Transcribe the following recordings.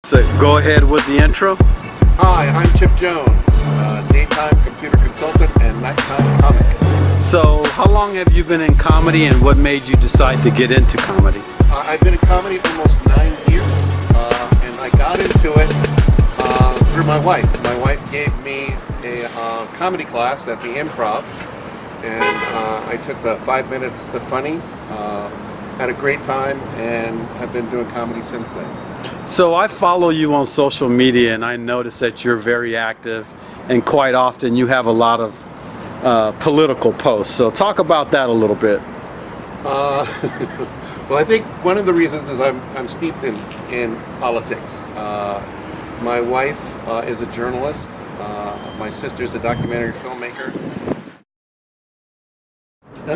So go ahead with the intro. Hi, I'm Chipp Jones, daytime computer consultant and nighttime comic. So how long have you been in comedy and what made you decide to get into comedy? I've been in comedy for almost 9 years, and I got into it through my wife. My wife gave me a comedy class at the Improv, and I took the 5 minutes to funny, had a great time, and have been doing comedy since then. So I follow you on social media and I notice that you're very active and quite often you have a lot of political posts. So talk about that a little bit. Well, I think one of the reasons is I'm steeped in politics. My wife is a journalist. My sister's a documentary filmmaker. My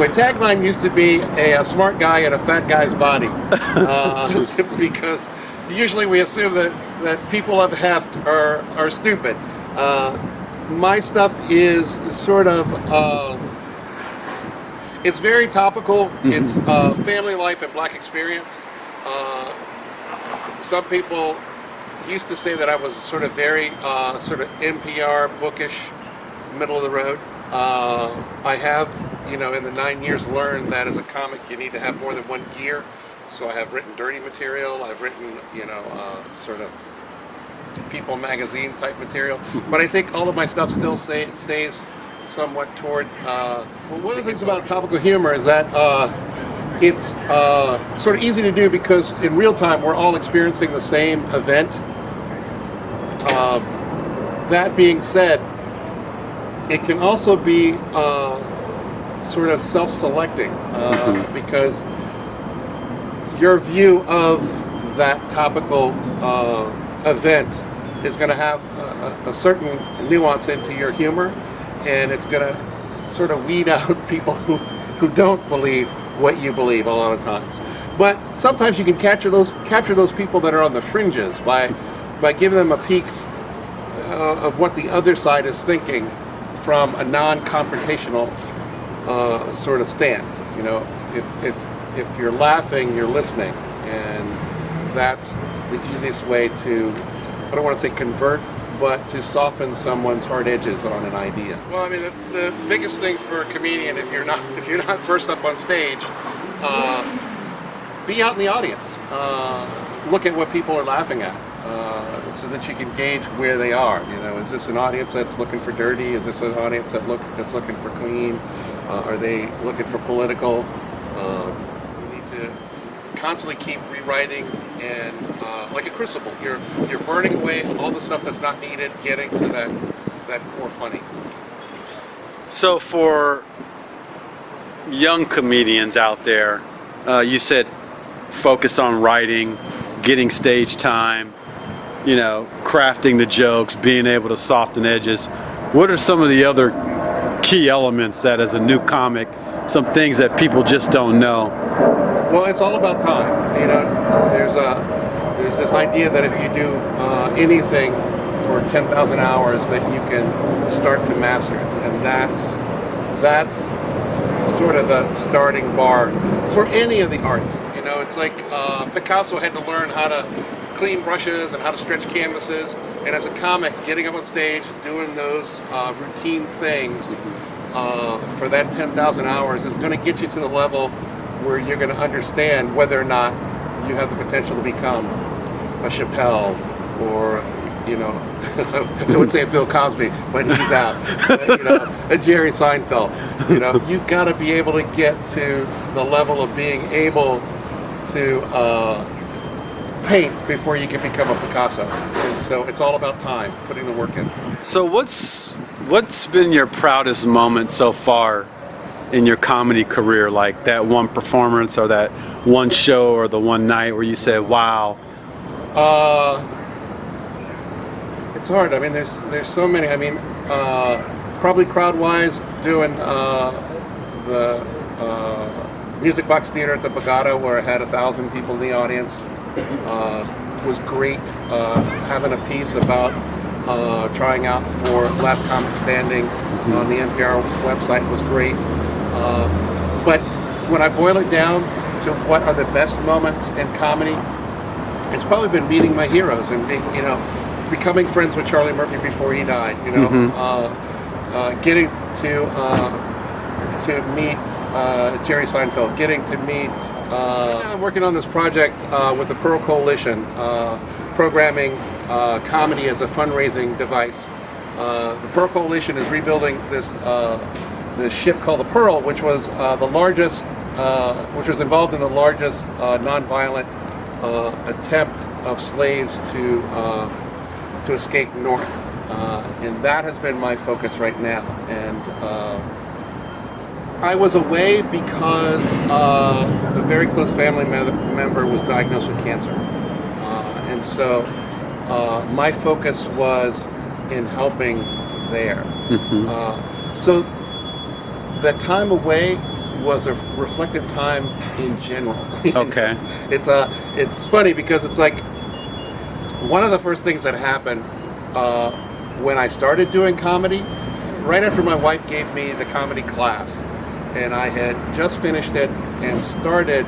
tagline used to be a smart guy in a fat guy's body, simply because usually we assume that people of heft are stupid. My stuff is sort of it's very topical. It's family life and black experience. Some people used to say that I was sort of very sort of NPR bookish, middle of the road. I have, in the 9 years learned that as a comic you need to have more than one gear. So I have written dirty material, I've written, sort of People magazine type material. But I think all of my stuff still stays somewhat toward, well, one of the things about topical humor is that it's sort of easy to do because in real time we're all experiencing the same event. That being said, it can also be sort of self-selecting because your view of that topical event is going to have a certain nuance into your humor, and it's going to sort of weed out people who don't believe what you believe a lot of times. But sometimes you can capture those people that are on the fringes by giving them a peek of what the other side is thinking from a non-confrontational sort of stance. If you're laughing, you're listening, and that's the easiest way to, I don't want to say convert, but to soften someone's hard edges on an idea. Well, I mean, the biggest thing for a comedian, if you're not first up on stage, be out in the audience. Look at what people are laughing at. So that you can gauge where they are. Is this an audience that's looking for dirty? Is this an audience that's looking for clean? Are they looking for political? You need to constantly keep rewriting and like a crucible. You're burning away all the stuff that's not needed, getting to that core funny. So for young comedians out there, you said focus on writing, getting stage time, crafting the jokes, being able to soften edges. What are some of the other key elements that as a new comic, some things that people just don't know? Well, it's all about time. There's this idea that if you do anything for 10,000 hours that you can start to master it. And that's sort of the starting bar for any of the arts. It's like Picasso had to learn how to clean brushes and how to stretch canvases, and as a comic, getting up on stage, doing those routine things for that 10,000 hours is going to get you to the level where you're going to understand whether or not you have the potential to become a Chappelle or, I would say a Bill Cosby, but he's out, a Jerry Seinfeld. You've got to be able to get to the level of being able to paint before you can become a Picasso. And so it's all about time, putting the work in. So what's been your proudest moment so far in your comedy career? Like that one performance or that one show or the one night where you said, wow? It's hard. I mean, there's so many. I mean, probably crowd-wise, doing the Music Box Theater at the Borgata, where I had 1,000 people in the audience, was great. Having a piece about trying out for Last Comic Standing on the NPR website was great. But when I boil it down to what are the best moments in comedy, it's probably been meeting my heroes and being, becoming friends with Charlie Murphy before he died. Getting to meet Jerry Seinfeld, getting to meet. I'm working on this project with the Pearl Coalition, programming comedy as a fundraising device. The Pearl Coalition is rebuilding this ship called the Pearl, which was the largest, which was involved in the largest nonviolent attempt of slaves to escape north, and that has been my focus right now. And I was away because a very close family member was diagnosed with cancer, and so my focus was in helping there. So the time away was a reflective time in general. Okay. It's funny because it's like one of the first things that happened when I started doing comedy, right after my wife gave me the comedy class, and I had just finished it and started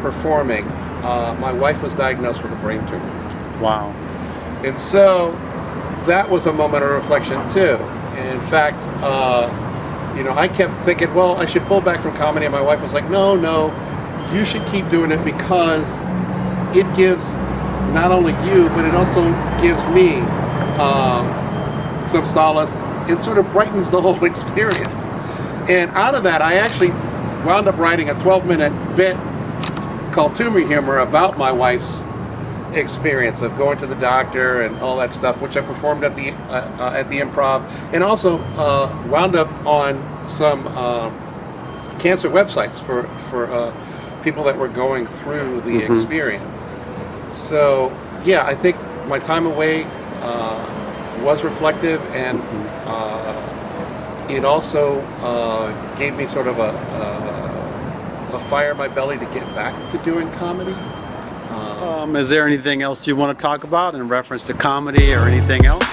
performing, my wife was diagnosed with a brain tumor. Wow. And so that was a moment of reflection too. And in fact, I kept thinking, well, I should pull back from comedy, and my wife was like, no, you should keep doing it because it gives not only you, but it also gives me some solace and sort of brightens the whole experience. And out of that, I actually wound up writing a 12-minute bit called Tumor Humor about my wife's experience of going to the doctor and all that stuff, which I performed at the Improv, and also wound up on some cancer websites for people that were going through the experience. So yeah, I think my time away was reflective, and it also gave me sort of a fire in my belly to get back to doing comedy. Is there anything else you want to talk about in reference to comedy or anything else?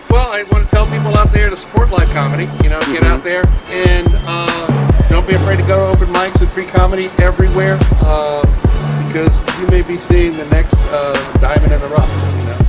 Well, I want to tell people out there to support live comedy. Get out there and don't be afraid to go to open mics and free comedy everywhere, because you may be seeing the next diamond in the rough.